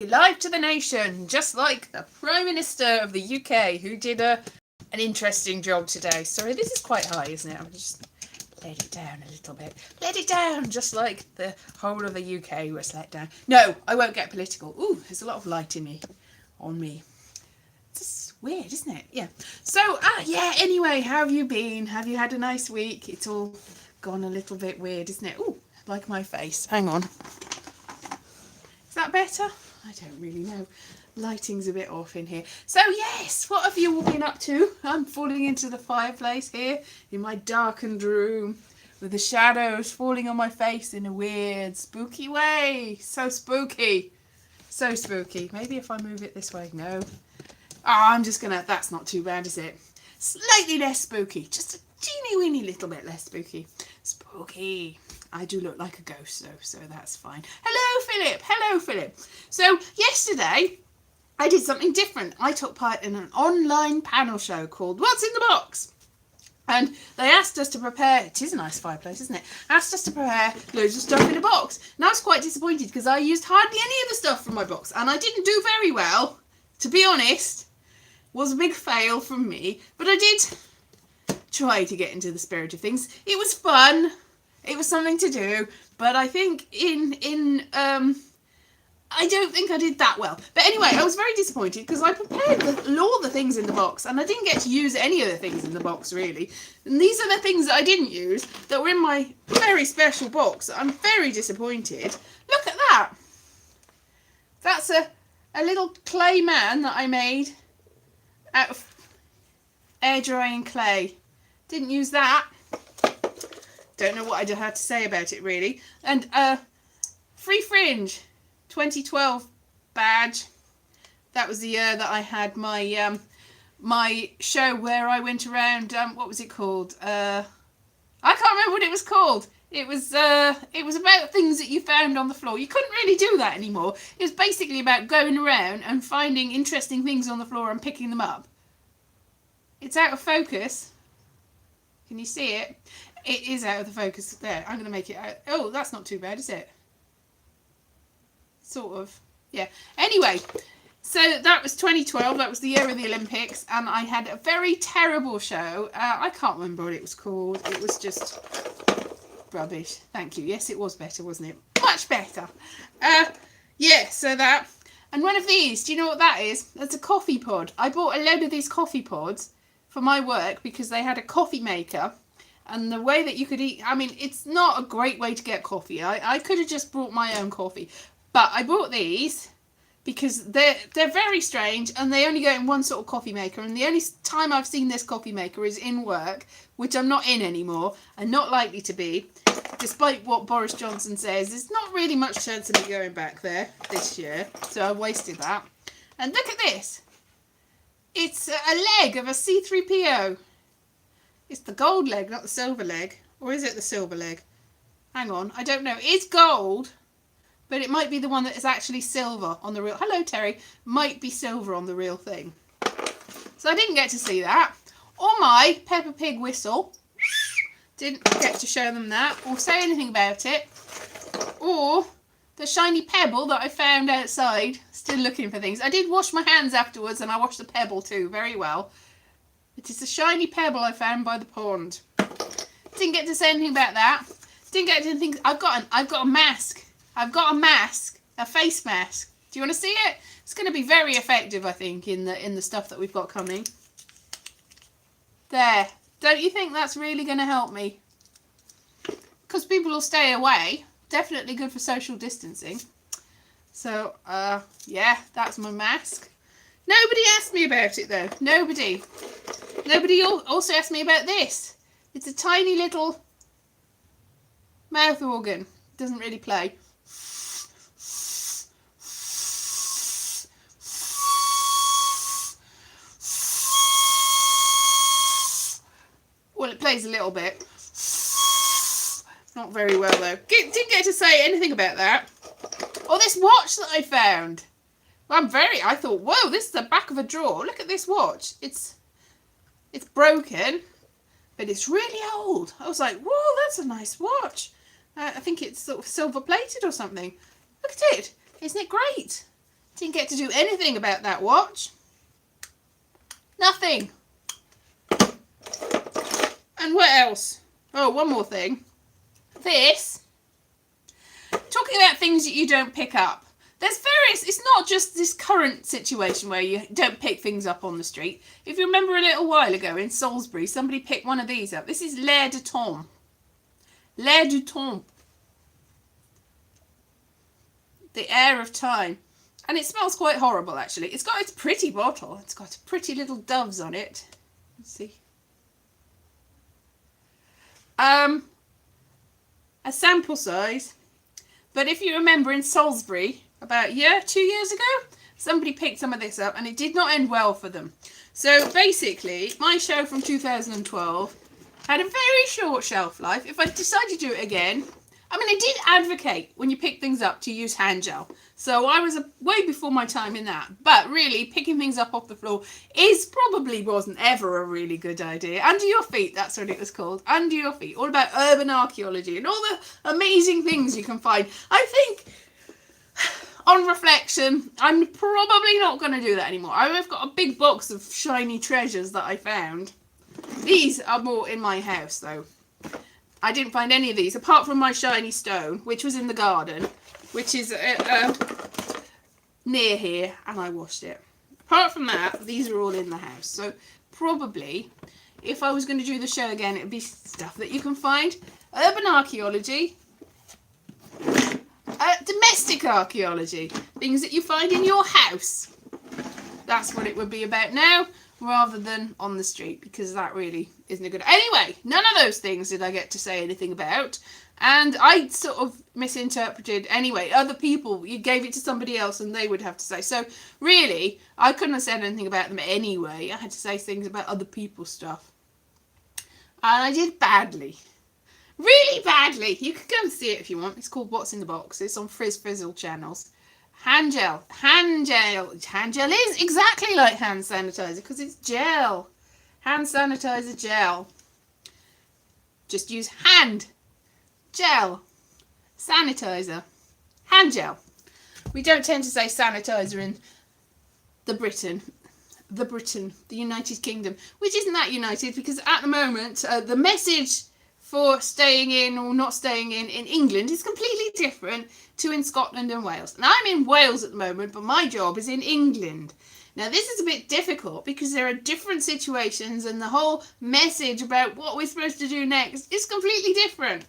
Live to the nation, just like the Prime Minister of the UK, who did an interesting job today. Sorry, this is quite high, isn't it? I'm just let it down a little bit. Let it down, just like the whole of the UK was let down. No, I won't get political. Ooh, there's a lot of light in me, on me. It's weird, isn't it? Yeah. So, anyway, how have you been? Have you had a nice week? It's all gone a little bit weird, isn't it? Ooh, like my face. Hang on. Is that better? I don't really know. Lighting's a bit off in here. So yes, what have you all been up to? I'm falling into the fireplace here in my darkened room with the shadows falling on my face in a weird, spooky way. So spooky. So spooky. Maybe if I move it this way. No. I'm just gonna, that's not too bad, is it? Slightly less spooky. Just a teeny weeny little bit less spooky. Spooky. I do look like a ghost though, so that's fine. Hello, Philip. Hello, Philip. So yesterday, I did something different. I took part in an online panel show called What's in the Box? And they asked us to prepare, it is a nice fireplace, isn't it? Asked us to prepare loads of stuff in a box. And I was quite disappointed because I used hardly any of the stuff from my box. And I didn't do very well, to be honest. It was a big fail from me. But I did try to get into the spirit of things. It was fun. It was something to do, but I think I don't think I did that well. But anyway, I was very disappointed because I prepared all the things in the box and I didn't get to use any of the things in the box really. And these are the things that I didn't use that were in my very special box. I'm very disappointed. Look at that. That's a little clay man that I made out of air drying clay. Didn't use that. Don't know what I had to say about it really. And Free Fringe 2012 badge. That was the year that I had my my show where I went around. What was it called? I can't remember what it was called. It was about things that you found on the floor. You couldn't really do that anymore. It was basically about going around and finding interesting things on the floor and picking them up. It's out of focus. Can you see it? It is out of the focus there. I'm going to make it out. Oh, that's not too bad, is it? Sort of. Yeah. Anyway, so that was 2012. That was the year of the Olympics. And I had a very terrible show. I can't remember what it was called. It was just rubbish. Thank you. Yes, it was better, wasn't it? Much better. Yeah, so that. And one of these, do you know what that is? That's a coffee pod. I bought a load of these coffee pods for my work because they had a coffee maker. And the way that you could eat, I mean, it's not a great way to get coffee. I could have just brought my own coffee. But I bought these because they're very strange and they only go in one sort of coffee maker. And the only time I've seen this coffee maker is in work, which I'm not in anymore and not likely to be. Despite what Boris Johnson says, there's not really much chance of me going back there this year. So I wasted that. And look at this. It's a leg of a C-3PO. It's the gold leg, not the silver leg. Or is it the silver leg? Hang on, I don't know. It's gold, but it might be the one that is actually silver on the real... Hello, Terry. Might be silver on the real thing. So I didn't get to see that. Or my Peppa Pig whistle. Didn't get to show them that or say anything about it. Or the shiny pebble that I found outside. Still looking for things. I did wash my hands afterwards and I washed the pebble too very well. It is a shiny pebble I found by the pond. Didn't get to say anything about that. Didn't get to think. I've got a mask. I've got a mask, a face mask. Do you want to see it? It's going to be very effective, I think, in the stuff that we've got coming. There. Don't you think that's really going to help me? Because people will stay away. Definitely good for social distancing. So, yeah, that's my mask. Nobody asked me about it though. Nobody. Nobody also asked me about this. It's a tiny little mouth organ. Doesn't really play. Well, it plays a little bit. Not very well though. Didn't get to say anything about that. Or this watch that I found. I thought, whoa, this is the back of a drawer. Look at this watch. It's broken, but it's really old. I was like, whoa, that's a nice watch. I think it's sort of silver plated or something. Look at it. Isn't it great? Didn't get to do anything about that watch. Nothing. And what else? Oh, one more thing. This. Talking about things that you don't pick up. There's various, it's not just this current situation where you don't pick things up on the street. If you remember a little while ago in Salisbury, somebody picked one of these up. This is L'air du temps. L'air du temps. The air of time. And it smells quite horrible, actually. It's got its pretty bottle. It's got pretty little doves on it. Let's see. A sample size. But if you remember in Salisbury, about 2 years ago, somebody picked some of this up and it did not end well for them. So basically, my show from 2012 had a very short shelf life. If I decide to do it again, I mean, I did advocate when you pick things up to use hand gel. So I was way before my time in that. But really, picking things up off the floor probably wasn't ever a really good idea. Under your feet, that's what it was called. Under your feet. All about urban archaeology and all the amazing things you can find. I think, on reflection, I'm probably not going to do that anymore. I've got a big box of shiny treasures that I found. These are more in my house, though. I didn't find any of these, apart from my shiny stone, which was in the garden, which is near here, and I washed it. Apart from that, these are all in the house. So probably, if I was going to do the show again, it would be stuff that you can find. Urban archaeology. Domestic archaeology. Things that you find in your house. That's what it would be about now, rather than on the street, because that really isn't a good... Anyway, none of those things did I get to say anything about. And I sort of misinterpreted anyway. Other people, you gave it to somebody else and they would have to say. So really, I couldn't have said anything about them anyway. I had to say things about other people's stuff. And I did badly. Really badly. You can go and see it if you want. It's called What's in the Box. It's on Frizz Frizzle channels. Hand gel. Hand gel. Hand gel is exactly like hand sanitizer because it's gel. Hand sanitizer gel. Just use hand gel. Sanitizer. Hand gel. We don't tend to say sanitizer in the United Kingdom, which isn't that united because at the moment the message for staying in or not staying in England is completely different to in Scotland and Wales. And I'm in Wales at the moment, but my job is in England. Now this is a bit difficult because there are different situations and the whole message about what we're supposed to do next is completely different.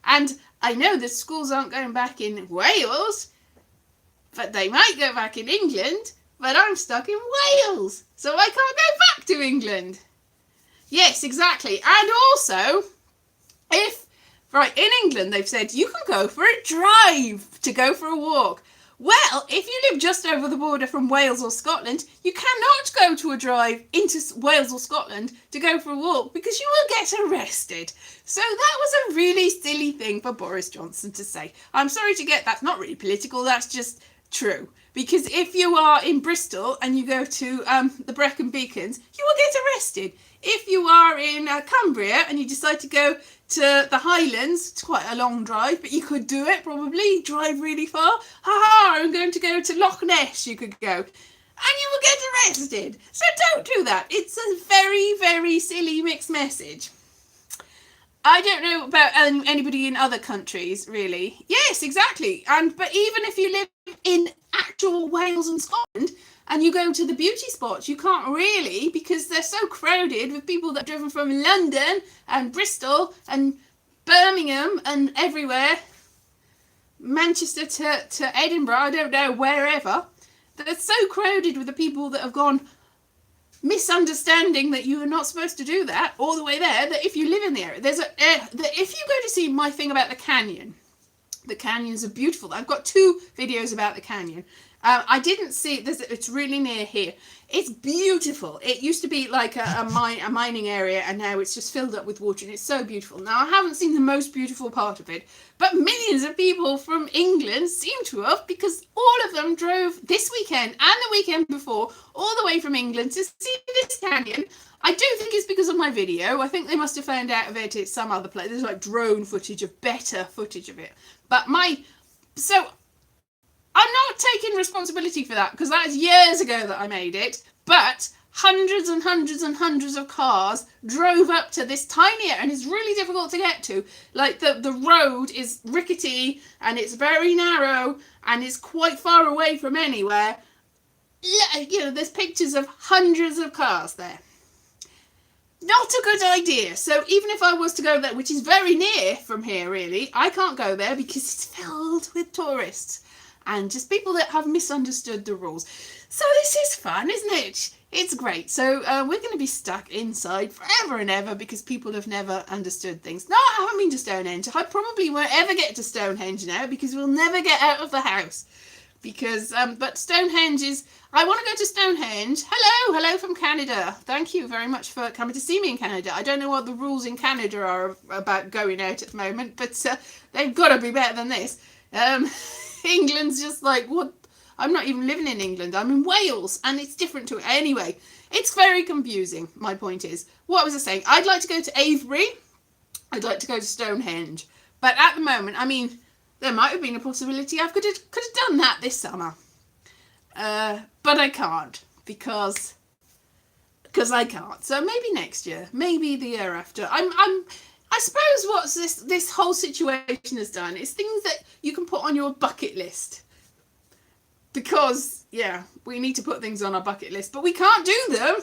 And I know that schools aren't going back in Wales, but they might go back in England, but I'm stuck in Wales, so I can't go back to England. Yes, exactly. And also, in England they've said you can go for a drive to go for a walk. Well, if you live just over the border from Wales or Scotland, you cannot go to a drive into Wales or Scotland to go for a walk because you will get arrested. So that was a really silly thing for Boris Johnson to say. I'm sorry to get, that's not really political, that's just true. Because if you are in Bristol and you go to the Brecon Beacons, you will get arrested. If you are in Cumbria and you decide to go to the Highlands, it's quite a long drive, but you could do it probably, drive really far. I'm going to go to Loch Ness, you could go. And you will get arrested. So don't do that. It's a very, very silly mixed message. I don't know about anybody in other countries, really. Yes, exactly. But even if you live in actual Wales and Scotland and you go to the beauty spots, you can't really because they're so crowded with people that are driven from London and Bristol and Birmingham and everywhere, Manchester to Edinburgh, I don't know, wherever. They're so crowded with the people that have gone misunderstanding that you are not supposed to do that all the way there, that if you live in the area, if you go to see my thing about the canyon, the canyons are beautiful. I've got 2 videos about the canyon. I didn't see it. It's really near here. It's beautiful. It used to be like a mining area, and now it's just filled up with water, and it's so beautiful. Now, I haven't seen the most beautiful part of it, but millions of people from England seem to have, because all of them drove this weekend and the weekend before all the way from England to see this canyon. I do think it's because of my video. I think they must have found out of it at some other place. There's like drone footage of better footage of it. But I'm not taking responsibility for that because that's years ago that I made it, but hundreds and hundreds and hundreds of cars drove up to this tiny area, and it's really difficult to get to. Like the road is rickety and it's very narrow and it's quite far away from anywhere. You know, there's pictures of hundreds of cars there. Not a good idea. So even if I was to go there, which is very near from here really, I can't go there because it's filled with tourists and just people that have misunderstood the rules. So this is fun, isn't it? It's great. So we're going to be stuck inside forever and ever because people have never understood things. No, I haven't been to Stonehenge. I probably won't ever get to Stonehenge now because we'll never get out of the house. Because, but Stonehenge is, I want to go to Stonehenge. Hello from Canada. Thank you very much for coming to see me in Canada. I don't know what the rules in Canada are about going out at the moment, but they've got to be better than this. England's just like, what? I'm not even living in England. I'm in Wales, and it's different to it. Anyway, it's very confusing, my point is. What was I saying? I'd like to go to Avebury. I'd like to go to Stonehenge. But at the moment, I mean, there might have been a possibility I could have done that this summer. But I can't because I can't. So maybe next year, maybe the year after. I suppose what this whole situation has done is things that you can put on your bucket list. Because, yeah, we need to put things on our bucket list, but we can't do them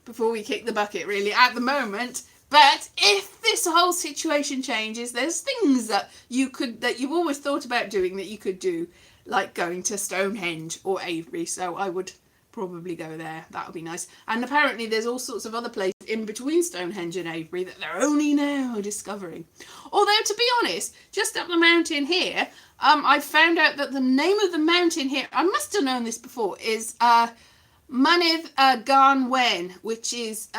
before we kick the bucket really at the moment. But if this whole situation changes, there's things that you've always thought about doing that you could do, like going to Stonehenge or Avebury. So I would probably go there. That would be nice. And apparently there's all sorts of other places in between Stonehenge and Avebury that they're only now discovering. Although, to be honest, just up the mountain here, I found out that the name of the mountain here, I must have known this before, is Mynydd Garn Wen, which is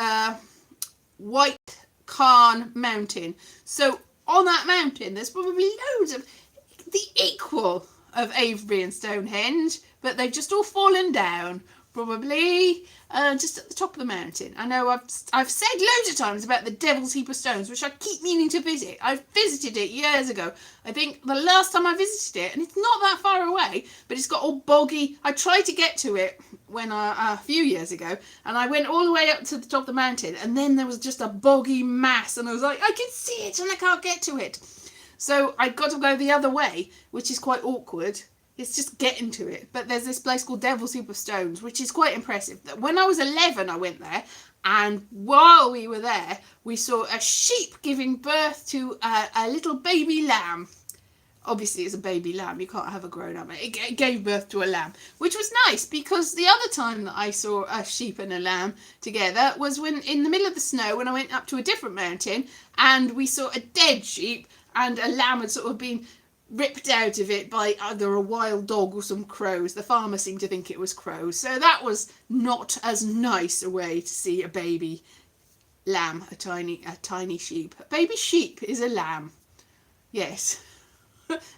White Cairn Mountain. So on that mountain there's probably loads of the equal of Avebury and Stonehenge, but they've just all fallen down, probably just at the top of the mountain. I know I've said loads of times about the Devil's Heap of Stones, which I keep meaning to visit. I visited it years ago. I think the last time I visited it, and it's not that far away, but it's got all boggy. I tried to get to it when a few years ago, and I went all the way up to the top of the mountain, and then there was just a boggy mass, and I was like, I can see it and I can't get to it. So I got to go the other way, which is quite awkward. It's just getting to it. But there's this place called Devil's Heap of Stones, which is quite impressive. When I was 11, I went there, and while we were there, we saw a sheep giving birth to a little baby lamb. Obviously, it's a baby lamb. You can't have a grown-up. It gave birth to a lamb, which was nice because the other time that I saw a sheep and a lamb together was when in the middle of the snow when I went up to a different mountain and we saw a dead sheep and a lamb had sort of been ripped out of it by either a wild dog or some crows. The farmer seemed to think it was crows. So that was not as nice a way to see a baby lamb, a tiny sheep. A baby sheep is a lamb. Yes.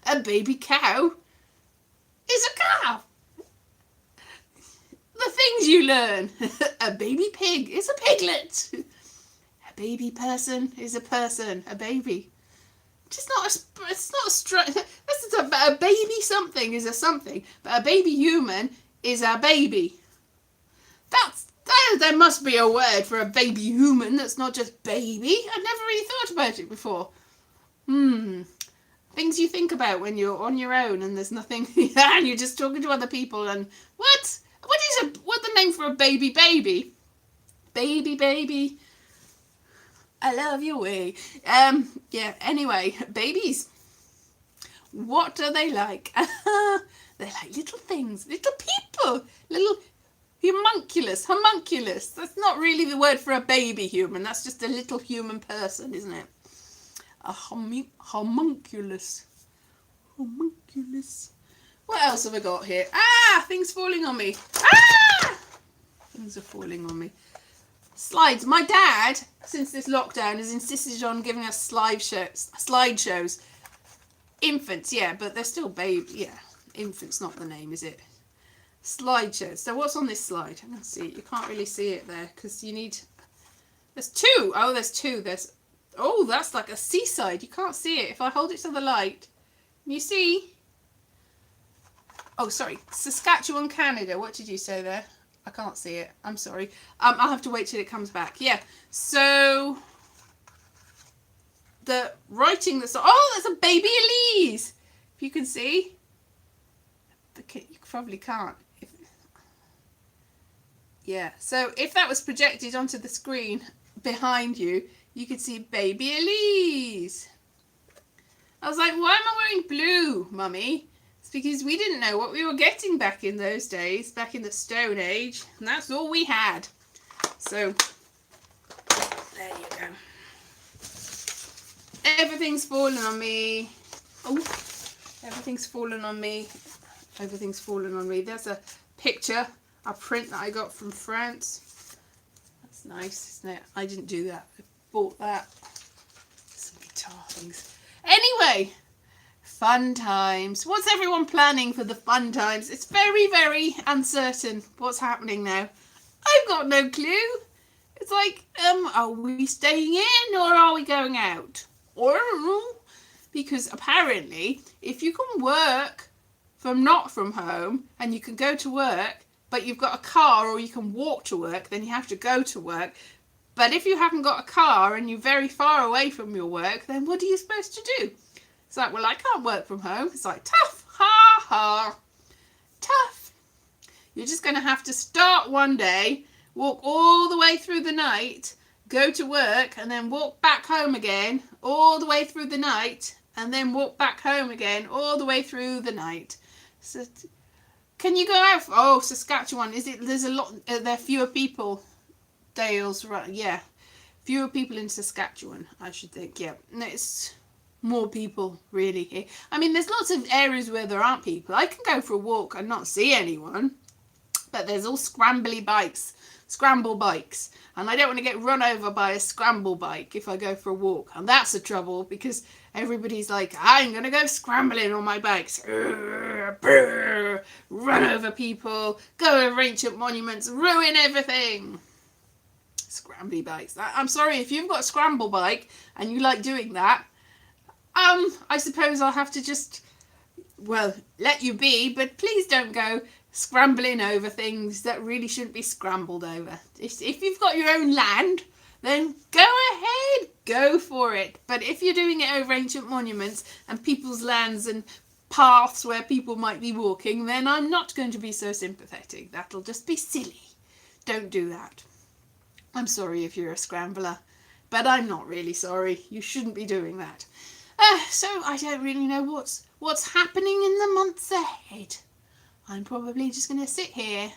A baby cow is a cow. The things you learn. A baby pig is a piglet. A baby person is a person. A baby. A baby something is a something, but a baby human is a baby. There must be a word for a baby human that's not just baby. I've never really thought about it before. Things you think about when you're on your own and there's nothing, and you're just talking to other people. And what's the name for a baby? Baby. I love your way. Yeah, anyway, babies. What do they like? They're like little things, little people, little homunculus. That's not really the word for a baby human. That's just a little human person, isn't it? A homunculus. What else have I got here? Things falling on me. Things are falling on me. Slides. My dad, since this lockdown, has insisted on giving us slideshows. Infants, yeah, but they're still baby. Yeah, infants, not the name, is it? Slideshows. So what's on this slide? I'm going to see it. You can't really see it there because you need... There's two. Oh, there's two. Oh, that's like a seaside. You can't see it. If I hold it to the light, can you see? Oh, sorry. Saskatchewan, Canada. What did you say there? I can't see it. I'm sorry. I'll have to wait till it comes back. Yeah. So the writing that's... Oh, that's a baby Elise. If you can see. You probably can't. Yeah. So if that was projected onto the screen behind you, you could see baby Elise. I was like, why am I wearing blue, Mummy? It's because we didn't know what we were getting back in those days, back in the Stone Age, and that's all we had. So, there you go. Everything's fallen on me. Oh, everything's fallen on me. Everything's fallen on me. There's a picture, a print that I got from France. That's nice, isn't it? I didn't do that. I bought that. Some guitar things. Anyway, fun times. What's everyone planning for the fun times? It's very, very uncertain what's happening now. I've got no clue. It's like, are we staying in or are we going out? Or, because apparently, if you can work not from home and you can go to work, but you've got a car or you can walk to work, then you have to go to work. But if you haven't got a car and you're very far away from your work, then what are you supposed to do? It's like, well, I can't work from home. It's like, tough, ha, ha, tough. You're just going to have to start one day, walk all the way through the night, go to work, and then walk back home again, all the way through the night, and then walk back home again, all the way through the night. So, can you go out? Oh, Saskatchewan, there's a lot, there are fewer people. Dales, right? Yeah, fewer people in Saskatchewan, I should think. Yeah, it's more people really here. I mean, there's lots of areas where there aren't people. I can go for a walk and not see anyone, but there's all scramble bikes, and I don't want to get run over by a scramble bike if I go for a walk, and that's the trouble because everybody's like, I'm gonna go scrambling on my bikes, run over people, go over ancient monuments, ruin everything. Scrambly bikes. I'm sorry if you've got a scramble bike and you like doing that. I suppose I'll have to just, well, let you be, but please don't go scrambling over things that really shouldn't be scrambled over. If you've got your own land, then go ahead, go for it. But if you're doing it over ancient monuments and people's lands and paths where people might be walking, then I'm not going to be so sympathetic. That'll just be silly. Don't do that. I'm sorry if you're a scrambler, but I'm not really sorry. You shouldn't be doing that. So I don't really know what's happening in the months ahead. I'm probably just going to sit here.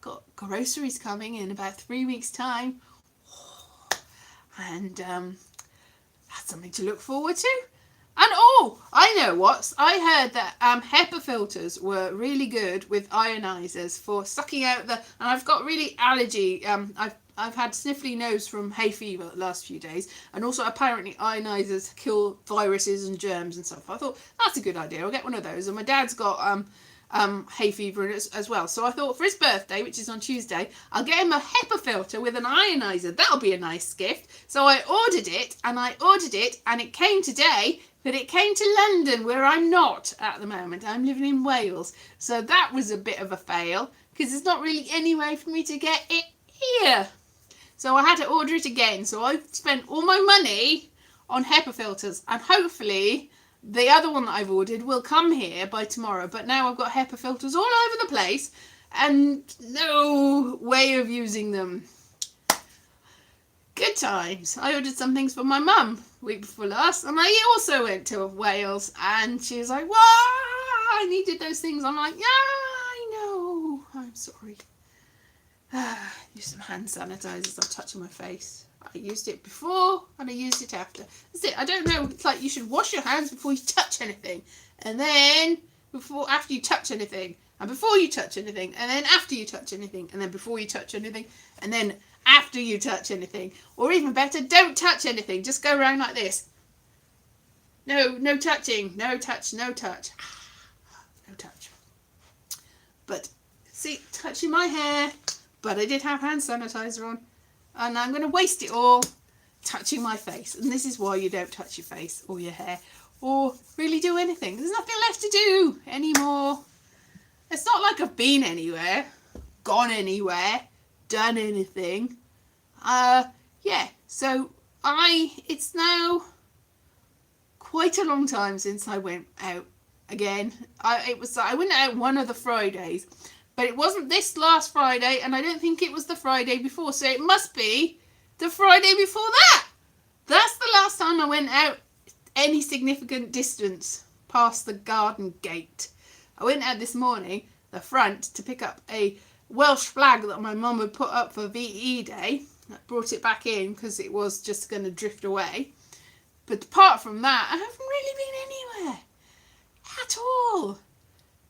Got groceries coming in about 3 weeks' time. And that's something to look forward to. And oh, I know what. I heard that HEPA filters were really good with ionizers for sucking out the... And I've got really allergy. I've had sniffly nose from hay fever the last few days, and also apparently ionizers kill viruses and germs and stuff. I thought that's a good idea. I'll get one of those. And my dad's got hay fever as well. So I thought for his birthday, which is on Tuesday, I'll get him a HEPA filter with an ionizer. That'll be a nice gift. So I ordered it, and it came today. But it came to London, where I'm not at the moment. I'm living in Wales. So that was a bit of a fail, because there's not really any way for me to get it here. So I had to order it again. So I spent all my money on HEPA filters. And hopefully the other one that I've ordered will come here by tomorrow. But now I've got HEPA filters all over the place and no way of using them. Good times. I ordered some things for my mum week before last, and I also went to Wales, and she was like, "Wow, I needed those things." I'm like, "Yeah, I know. I'm sorry." Use some hand sanitizers. I'm touching my face. I used it before and I used it after. That's it. I don't know. It's like you should wash your hands before you touch anything, and then after you touch anything, and before you touch anything, and then after you touch anything, and then before you touch anything, and then after you touch anything. Or even better, don't touch anything. Just go around like this. No touching. No touch. No touch. No touch. But see, touching my hair. But I did have hand sanitizer on. And I'm going to waste it all touching my face. And this is why you don't touch your face or your hair or really do anything. There's nothing left to do anymore. It's not like I've been anywhere, gone anywhere, done anything. Yeah, so it's now quite a long time since I went out again. I went out one of the Fridays, but it wasn't this last Friday, and I don't think it was the Friday before, so it must be the Friday before that. That's the last time I went out any significant distance past the garden gate. I went out this morning, the front, to pick up a Welsh flag that my mum had put up for VE Day. I brought it back in because it was just going to drift away. But apart from that, I haven't really been anywhere at all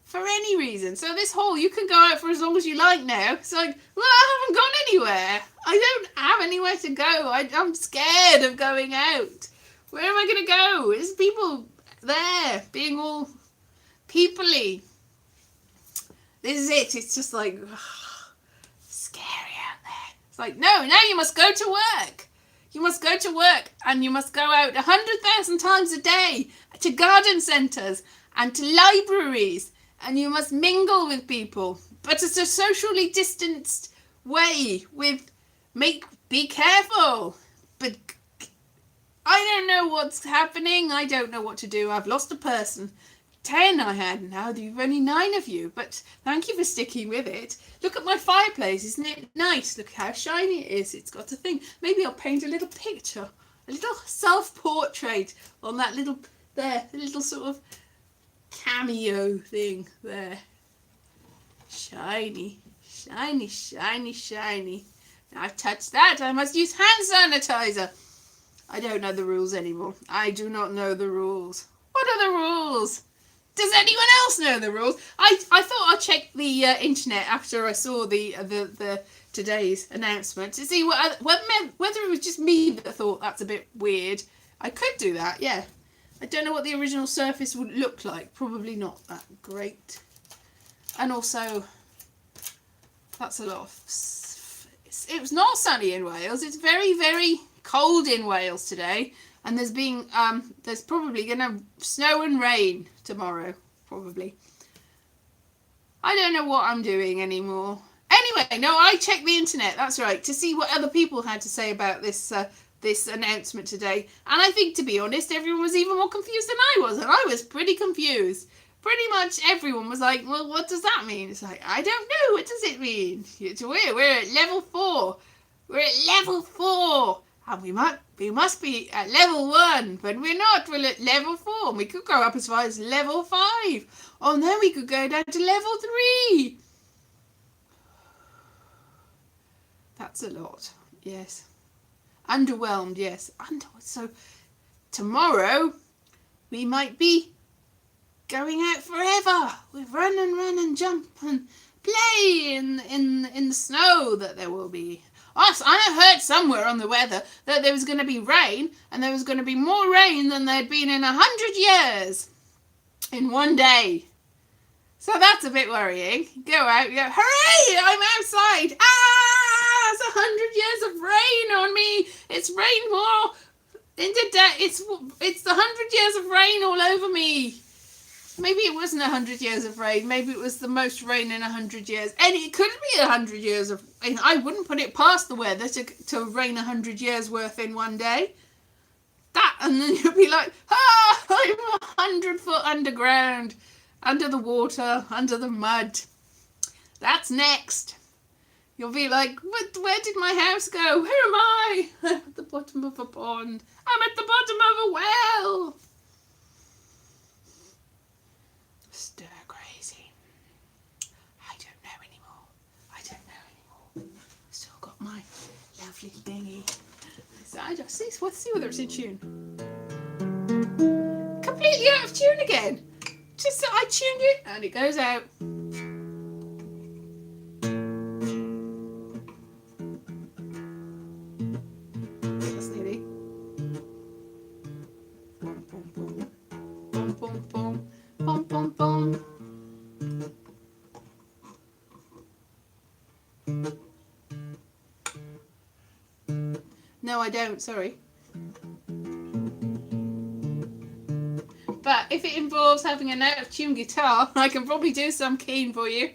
for any reason. So this whole you can go out for as long as you like now, it's like, well, I haven't gone anywhere. I don't have anywhere to go. I'm scared of going out. Where am I going to go? There's people there being all peoply. This is it. It's just like scary out there. It's like, no, now you must go to work. You must go to work, and you must go out 100,000 times a day to garden centres and to libraries, and you must mingle with people, but it's a socially distanced way. Be careful. But I don't know what's happening. I don't know what to do. I've lost a person. 10 I had, now you've only 9 of you, but thank you for sticking with it. Look at my fireplace, isn't it nice? Look how shiny it is. It's got a thing. Maybe I'll paint a little picture, a little self-portrait on that little there, the little sort of cameo thing there. Shiny, shiny, shiny, shiny. Now I've touched that, I must use hand sanitizer. I don't know the rules anymore. I do not know the rules. What are the rules? Does anyone else know the rules? I thought I'd check the internet after I saw the today's announcement to see whether it was just me that thought that's a bit weird. I could do that, yeah. I don't know what the original surface would look like. Probably not that great. And also, that's a lot of... It was not sunny in Wales. It's very, very cold in Wales today. And there's probably going to snow and rain tomorrow, probably. I don't know what I'm doing anymore. Anyway, no, I checked the internet, that's right, to see what other people had to say about this announcement today. And I think, to be honest, everyone was even more confused than I was. And I was pretty confused. Pretty much everyone was like, well, what does that mean? It's like, I don't know. What does it mean? We're at level 4. We're at level 4. And we must be at level 1, but we're not. We're at level 4. We could go up as far as level 5. Oh, then we could go down to level 3. That's a lot. Yes. Underwhelmed, yes. So tomorrow we might be going out forever. We run and jump and play in the snow that there will be. I heard somewhere on the weather that there was going to be rain, and there was going to be more rain than there'd been in 100 years in one day. So that's a bit worrying. Go out, you go, hooray, I'm outside. It's 100 years of rain on me. It's rained more in the day. It's 100 years of rain all over me. Maybe it wasn't 100 years of rain. Maybe it was the most rain in 100 years. And it could be 100 years of rain. I wouldn't put it past the weather to rain 100 years worth in one day. That, and then you'll be like, I'm 100 foot underground, under the water, under the mud. That's next. You'll be like, where did my house go? Where am I? I'm at the bottom of a pond. I'm at the bottom of a well. Stir crazy. I don't know anymore. Still got my lovely thingy. So let's see whether it's in tune. Completely out of tune again. Just I tuned it and it goes out. That's nearly. Boom, boom, boom. Boom, boom, boom. Boom, boom, boom. No, I don't, sorry. But if it involves having an out-of-tune guitar, I can probably do some keen for you.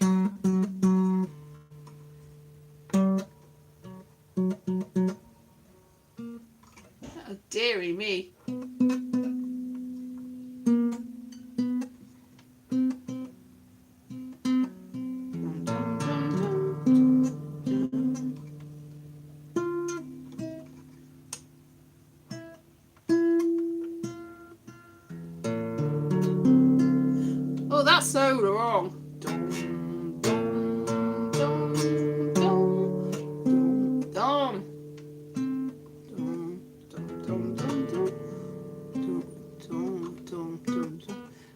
Oh, dearie me. Oh, that's so wrong.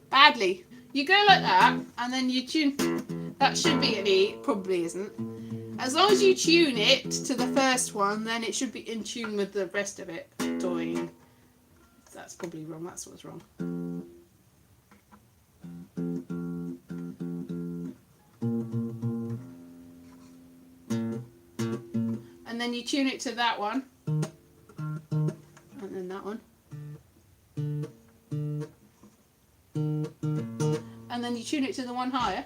Badly. You go like that, and then you tune. That should be an E, probably isn't. As long as you tune it to the first one, then it should be in tune with the rest of it. Doing. That's probably wrong. That's what's wrong. And then you tune it to that one. And then that one. And then you tune it to the one higher.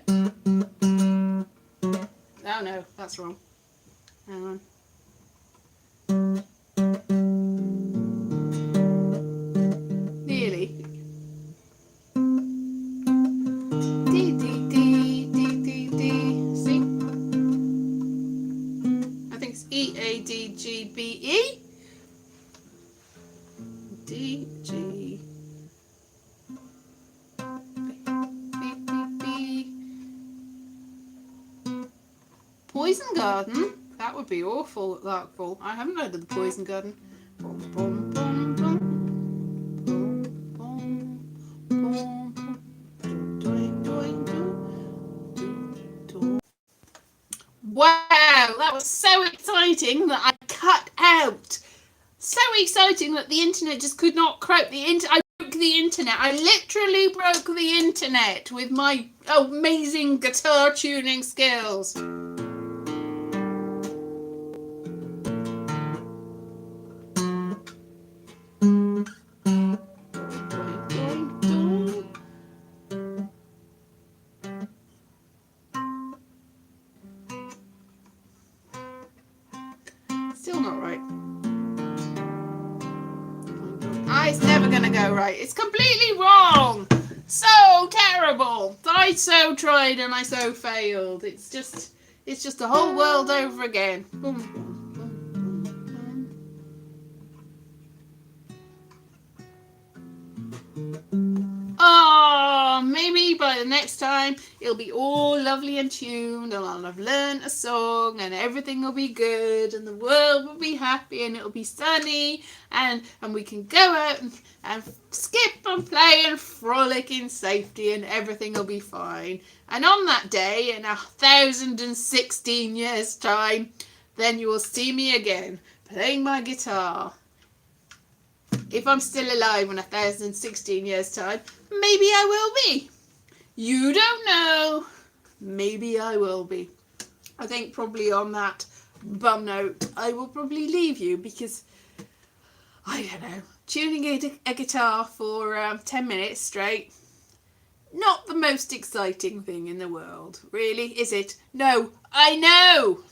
Oh no, that's wrong. Hang on. Nearly. D, D, D, D, D, D. See? I think it's E, A, D, G, B, E. D, G. Poison Garden? That would be awful at Larkful. I haven't heard of the Poison Garden. Boom, boom, boom, boom. Boom, boom, boom, boom. Doing, doing, doing. Wow, that was so exciting that I cut out. So exciting that the internet just could not cope. I broke the internet. I literally broke the internet with my amazing guitar tuning skills. Still not right. It's never gonna go right. It's completely wrong. So terrible. I so tried and I so failed. It's just the whole world over again. Boom, boom, boom, boom, boom. Oh, maybe by the next time it'll be all lovely and tuned and I'll have learned a song and everything will be good and the world will be happy and it'll be sunny and we can go out and skip and play and frolic in safety and everything will be fine. And on that day, in 1,016 years' time, then you will see me again playing my guitar. If I'm still alive in 1,016 years' time, maybe I will be. You don't know. Maybe I will be. I think probably on that bum note, I will probably leave you because, I don't know, tuning a guitar for 10 minutes straight, not the most exciting thing in the world, really, is it? No, I know.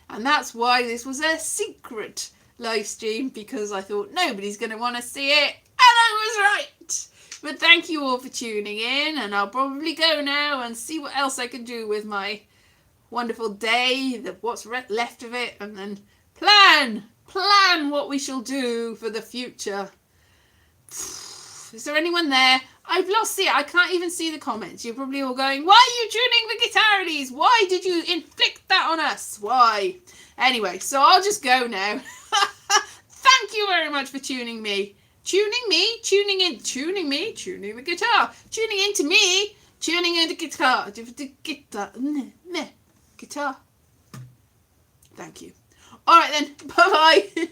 And that's why this was a secret live stream, because I thought nobody's going to want to see it, and I was right. But thank you all for tuning in, and I'll probably go now and see what else I can do with my wonderful day, what's left of it, and then plan what we shall do for the future. Is there anyone there? I've lost it. I can't even see the comments. You're probably all going, why are you tuning the guitar, Elise? Why did you inflict that on us? Why? Anyway, so I'll just go now. Thank you very much for tuning me. Tuning the guitar. Tuning into me. Tuning into guitar. Guitar. Thank you. All right then. Bye-bye.